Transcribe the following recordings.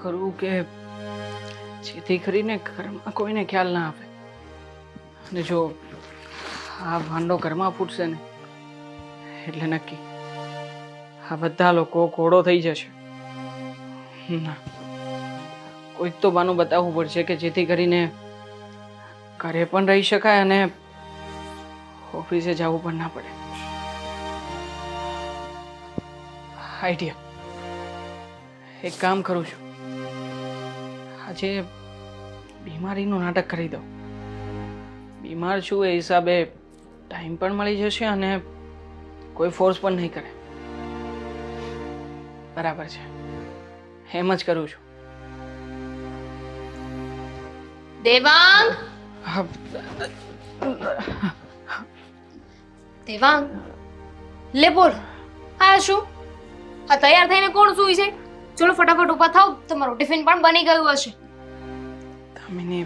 કરું કે જેથી કરીને ઘરમાં કોઈને ખ્યાલ ના આવે. અને જો આ ભાંડો ઘરમાં ફૂટશે ને એટલે નક્કી આ બધા લોકો ઘોડો થઈ જશે. ના, કોઈક તો બાનું બતાવવું પડશે કે જેથી કરીને ઘરે પણ રહી શકાય અને ઓફિસે જવું પણ ના પડે. આઈડિયા, એક કામ કરું છું, આજે બીમારીનું નાટક કરી દઉં. બીમાર છું એ હિસાબે ટાઈમ પણ મળી જશે અને કોઈ ફોર્સ પણ નહીં કરે. બરાબર છે, એમ જ કરું છું. દેવાંગ, હા, દેવાંગ, લે બોલ. આ શું? આ તૈયાર થઈને કોણ સૂઈ છે? ચલો ફટાફટ ઊભા થાવ, તમારું ટિફિન પણ બની ગયું હશે. દામિની,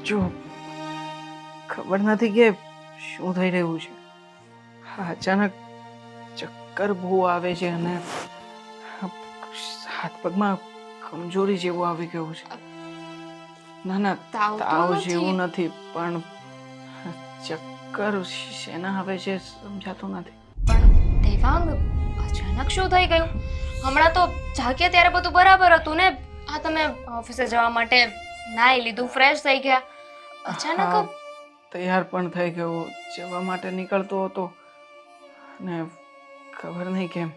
જો ખબર નથી કે શું થઈ રહ્યું છે. અચાનક ચક્કર બહુ આવે છે અને હાથ પગમાં કમજોરી જેવું આવી ગયું છે. ના ના, તાવ તો તાવ નથી. જેવું નથી, પણ ચક્કર શેના આવે છે સમજાતું નથી. પણ દેવાંગ, અચાનક શું થઈ ગયું? હમણાં તો જાગ્યા ત્યારે બધું બરાબર હતું ને. આ તમે ઓફિસે જવા માટે નાઈ લીધું, ફ્રેશ થઈ ગયા, અચાનક હા, તૈયાર પણ થઈ ગયો, જવા માટે નીકળતો હતો અને ખબર નહીં કેમ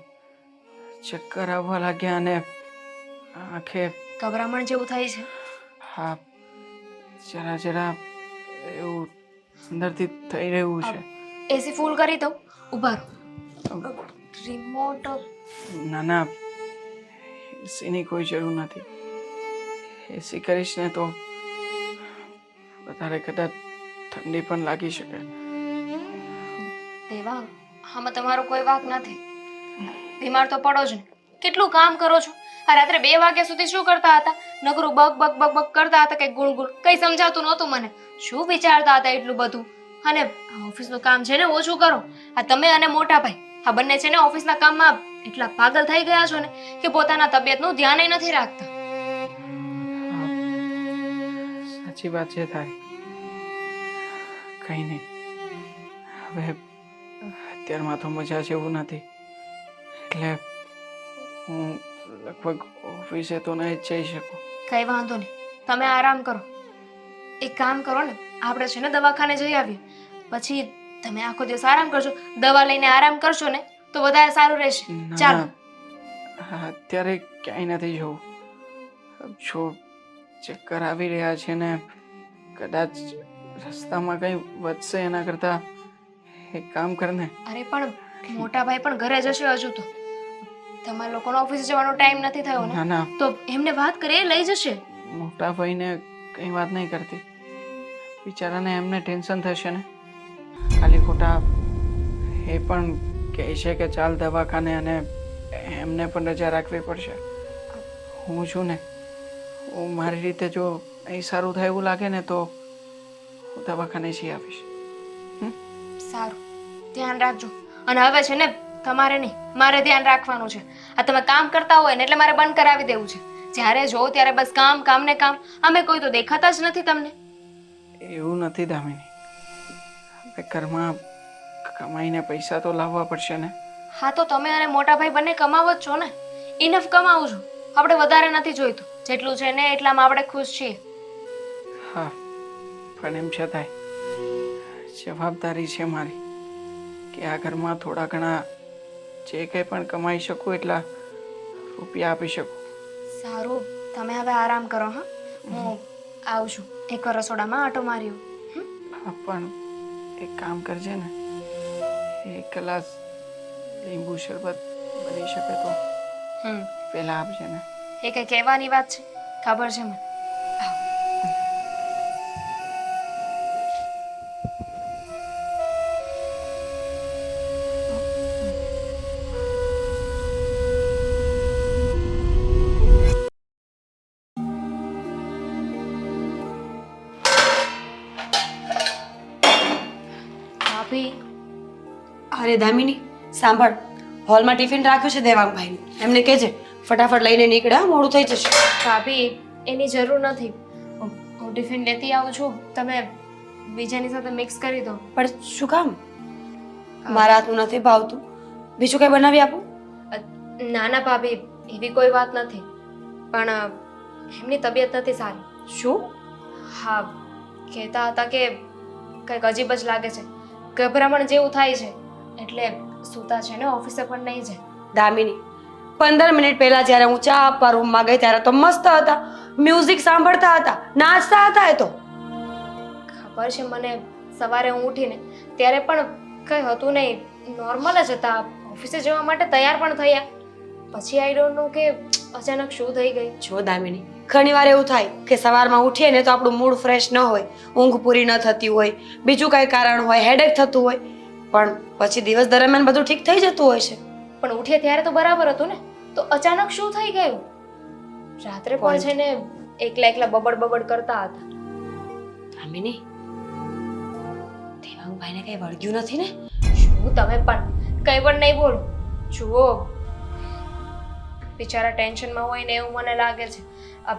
ચક્કર આવવા લાગ્યા અને આંખે ગભરામણ જેવું થાય છે. હા, જરા જરા એવું અંદરથી થઈ રહ્યું છે. એસી ફૂલ કરી દઉં? ઊભા રહો. રિમોટ. ના ના, એસીની કોઈ જરૂર નથી. એસી કરીશ ને તો વધારે કદાચ ઠંડી પણ લાગી શકે. દેવાંગ, આમાં તમારો કોઈ વાંક નથી. બીમાર તો પડો જ ને. કેટલું કામ કરો છો? આ રાત્રે 2 વાગ્યા સુધી શું કરતા હતા? નગરું બક બક બક બક કરતા હતા કે ગુણ ગુણ? કઈ સમજાતું નહોતું મને. શું વિચારતા હતા એટલું બધું? અને ઓફિસનું કામ છે ને ઓછું કરો. આ તમે અને મોટા ભાઈ, આ બંને છે ને ઓફિસના કામમાં એટલા પાગલ થઈ ગયા છો ને કે પોતાના તબિયતનું ધ્યાન નથી રાખતા. સાચી વાત છે તારી. કઈ નહીં, હવે અત્યારમાં તો મજા જેવું નથી એટલે હું લગભગ ઓફિસે તો નહીં જ જઈ શકું. કઈ વાંધો નહીં, તમે આરામ કરો. એક કામ કરો ને, આપણે છે ને દવાખાને જઈ આવીએ. પછી તમે આખો દિવસ આરામ કરજો, દવા લઈને આરામ કરશો ને તો વધારે સારું રહેશે. ચાલો. અત્યારે ક્યાંય નથી જવું. જો ચક્કર આવી રહ્યા છે ને કદાચ રસ્તામાં કંઈ વધશે એના કરતા એક કામ કર ને. અરે પણ મોટા ભાઈ પણ ઘરે જશે હજુ તો. તમારા લોકોનો ઓફિસ જવાનો ટાઈમ નથી થયો ના ને, ના, તો એમને વાત કરીએ, લઈ જશે. મોટા ભાઈને કંઈ વાત નહીં કરતી. બિચારાને એમને ટેન્શન થશે ને. ખાલી ખોટા એ પણ કહે છે કે ચાલ દવાખાને અને એમને પણ રજા રાખવી પડશે. હું છું ને, હું મારી રીતે જો અહીં સારું થાય એવું લાગે ને તો હું દવાખાને જઈ આવીશ. સારું, ધ્યાન રાખજો. અને હવે છે ને તમારે નહીં, મારે ધ્યાન રાખવાનું છે. આ તમે કામ કરતા હોય ને એટલે મારે બંધ કરાવી દેવું છે. જ્યારે જો ત્યારે બસ કામ કામ ને કામ. અમે કોઈ તો દેખાતા જ નથી તમને. એવું નથી દામિની, હવે ઘરમાં કમાઈને પૈસા તો લાવવા પડશે ને. હા, તો તમે અને મોટા ભાઈ બંને કમાવો જ છો ને. ઇનફ કમાવું છું. આપણે વધારે નથી જોઈતું. જેટલું છે ને એટલામાં આપણે ખુશ છીએ. હા, પણ એમ છતાંય જવાબદારી છે મારી કે આ ઘરમાં થોડા ઘણા જે કંઈ પણ કમાઈ શકું એટલા રૂપિયા આપી શકું. સારું, તમે હવે આરામ કરો. હા, હું આવું છું. એકવાર રસોડામાં આંટો માર્યો. હા, પણ એક કામ કરજે ને, 1 ગ્લાસ લીંબુ શરબત બની શકે તો પહેલા આપજે ને. એ કઈ કહેવાની વાત છે? ખબર છે મને. ભાભી, અરે દામિની, સાંભળ, હોલમાં ટિફિન રાખ્યું છે દેવાંગભાઈનું. એમને કહેજે ફટાફટ લઈને નીકળે, હા, મોડું થઈ જશે. ભાભી એની જરૂર નથી. હું ટિફિન લેતી આવું છું, તમે બીજાની સાથે મિક્સ કરી દો. પણ શું કામ? મારા હાથનું નથી ભાવતું, બીજું કઈ બનાવી આપું? ના ના ભાભી, એવી કોઈ વાત નથી, પણ એમની તબિયત નથી સારી. શું? હા, કહેતા હતા કે કંઈક અજીબ જ લાગે છે, ગભરામણ જેવું થાય છે, એટલે સૂતા છે ને ઓફિસે પણ નહીં જાય. દામિની, 15 મિનિટ પહેલા જ્યારે હું ચા આપવા રૂમમાં ગઈ ત્યારે તો મસ્ત હતા, મ્યુઝિક સાંભળતા હતા, નાચતા હતા. એ તો ખબર છે મને, સવારે હું ઉઠીને ત્યારે પણ કંઈ હતું નહીં, નોર્મલ જ હતા. ઓફિસે જવા માટે તૈયાર પણ થયા, પછી આઈ ડોન્ટ નો કે અચાનક શું થઈ ગઈ. જો દામિની, ઘણીવાર એવું થાય કે સવારમાં ઉઠીએ ને તો આપણું મૂડ ફ્રેશ ન હોય, ઊંઘ પૂરી ન થતી હોય, બીજું કાંઈ કારણ હોય, હેડેક થતું હોય, પણ પછી દિવસ દરમિયાન બધું ઠીક થઈ જતું હોય છે. પણ ઉઠીએ ત્યારે તો બરાબર હતું ને, તો અચાનક શું થઈ ગયું? રાત્રે પણ છે ને એકલા એકલા બબડ બબડ કરતા હતા. દામિની, દેવાંગભાઈને કઈ વળગ્યું નથી ને? શું તમે પણ કંઈ પણ નહીં બોલો. જુઓ, બિચારા ટેન્શનમાં હોય ને એવું મને લાગે છે. આ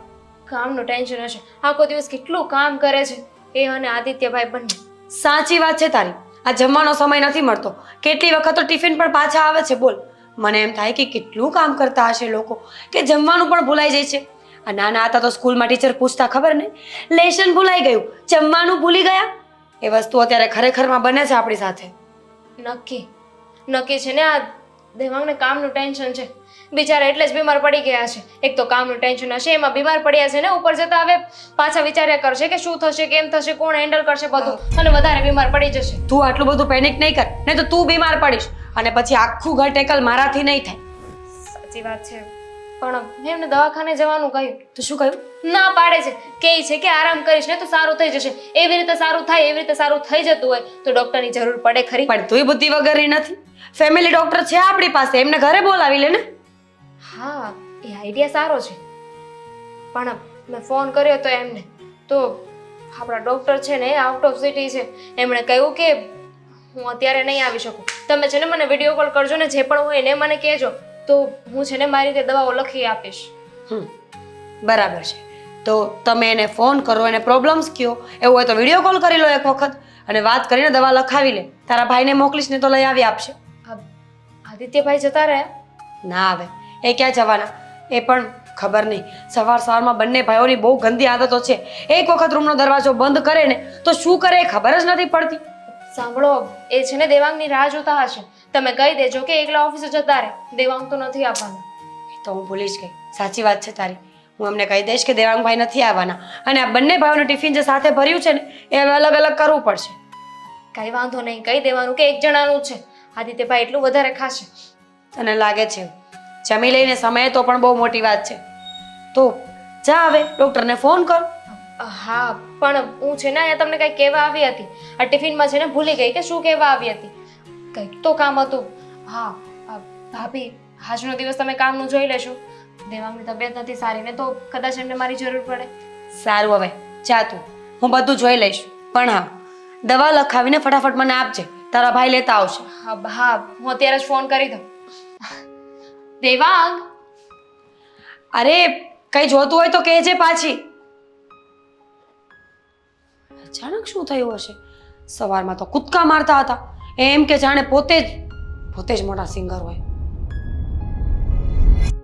કામનું ટેન્શન હશે, આખો દિવસ કેટલું કામ કરે છે એ અને આદિત્યભાઈ બંને. સાચી વાત છે તારી, આ જમવાનો સમય નથી મળતો, કેટલી વખત તો ટિફિન પણ પાછા આવે છે. બોલ, મને એમ થાય કે કેટલું કામ કરતા હશે લોકો કે જમવાનું પણ ભૂલાઈ જાય છે. આ નાના હતા તો સ્કૂલમાં ટીચર પૂછતા, ખબર નહીં, લેશન ભૂલાઈ ગયું, જમવાનું ભૂલી ગયા. એ વસ્તુ અત્યારે ખરેખરમાં બને છે આપણી સાથે. નક્કી નક્કી છે ને, આ દેવાંગને કામનું ટેન્શન છે, બિચારા એટલે જ બીમાર પડી ગયા છે. એક તો કામનું ટેન્શન હશે, એમાં બીમાર પડ્યા છે ને, ઉપર જતા હવે પાછા વિચાર્યા કરશે કે શું થશે, કેમ થશે, કોણ હેન્ડલ કરશે બધું, અને વધારે બીમાર પડી જશે. તું આટલું બધું પેનિક નહીં કર, નહીં તો તું બીમાર પડીશ અને પછી આખું ઘર ટેકલ મારાથી નહીં થાય. સાચી વાત છે, પણ મેં એમને દવાખાને જવાનું કહ્યું. તો શું કહ્યું? ના પાડે છે, કહે છે કે આરામ કરીશ ને તો સારું થઈ જશે. એવી રીતે સારું થાય, એવી રીતે સારું થઈ જતું હોય તો ડોક્ટરની જરૂર પડે ખરી. પણ તુંય બુદ્ધિ વગરની નથી, ફેમિલી ડોક્ટર છે આપણી પાસે, એમને ઘરે બોલાવી લે ને. હા, એ આઈડિયા સારો છે, પણ મેં ફોન કર્યો તો એમને, તો આપણા ડોક્ટર છે ને એ આઉટ ઓફ સિટી છે. એમણે કહ્યું કે હું અત્યારે નહીં આવી શકું, તમે છે ને મને વિડીયો કોલ કરજો ને જે પણ હોય એને મને કહેજો, તો હું છે ને મારી રીતે દવાઓ લખી આપીશ. બરાબર છે, તો તમે એને ફોન કરો, એને પ્રોબ્લેમ્સ કયો, એવું હોય તો વિડીયો કોલ કરી લો એક વખત અને વાત કરીને દવા લખાવી લે. તારા ભાઈને મોકલીશ ને તો લઈ આવી આપશે. આદિત્યભાઈ જતા રહ્યા? ના આવે, એ ક્યાં જવાના? એ પણ ખબર નહીં, સવાર સવારમાં બંને ભાઈઓની બહુ ગંદી આદતો છે. એક વખત રૂમનો દરવાજો બંધ કરે ને તો શું કરે એ ખબર જ નથી પડતી. સાંભળો, એ છે ને દેવાંગની રાહ જોતા હશે, તમે કહી દેજો કે એકલા ઓફિસે જતા રહે, દેવાંગ તો નથી આવવાના. એ તો હું ભૂલી જ ગઈ, સાચી વાત છે તારી. હું એમને કહી દઈશ કે દેવાંગભાઈ નથી આવવાના અને આ બંને ભાઈઓનું ટિફિન જે સાથે ભર્યું છે ને એ હવે અલગ અલગ કરવું પડશે. કઈ વાંધો નહીં, કહી દેવાનું કે એક જણાનું જ છે, આદિત્યભાઈ એટલું વધારે ખાશે. તને લાગે છે જમી લઈને સમયે તો પણ બહુ મોટી વાત છે. તો જા હવે ડૉક્ટરને ફોન કર. હા, પણ હું છે ને અહીંયા તમને કંઈક કહેવા આવી હતી, આ ટિફિનમાં છે ને ભૂલી ગઈ કે શું કહેવા આવી હતી. કંઈક તો કામ હતું. હા ભાભી, આજનો દિવસ તમે કામનું જોઈ લેશો, દેવાંગની તબિયત નથી સારી ને તો કદાચ એમને મારી જરૂર પડે. સારું, હવે જા તું, હું બધું જોઈ લઈશ. પણ હા, દવા લખાવીને ફટાફટ મને આપજે, તારા ભાઈ લેતા આવશે. હા, હું અત્યારે જ ફોન કરી દઉં. દેવાંગ! અરે કઈ જોતું હોય તો કહેજે પાછી. અચાનક શું થયું હશે? સવારમાં તો કૂદકા મારતા હતા, એમ કે જાણે પોતે જ મોટા સિંગર હોય.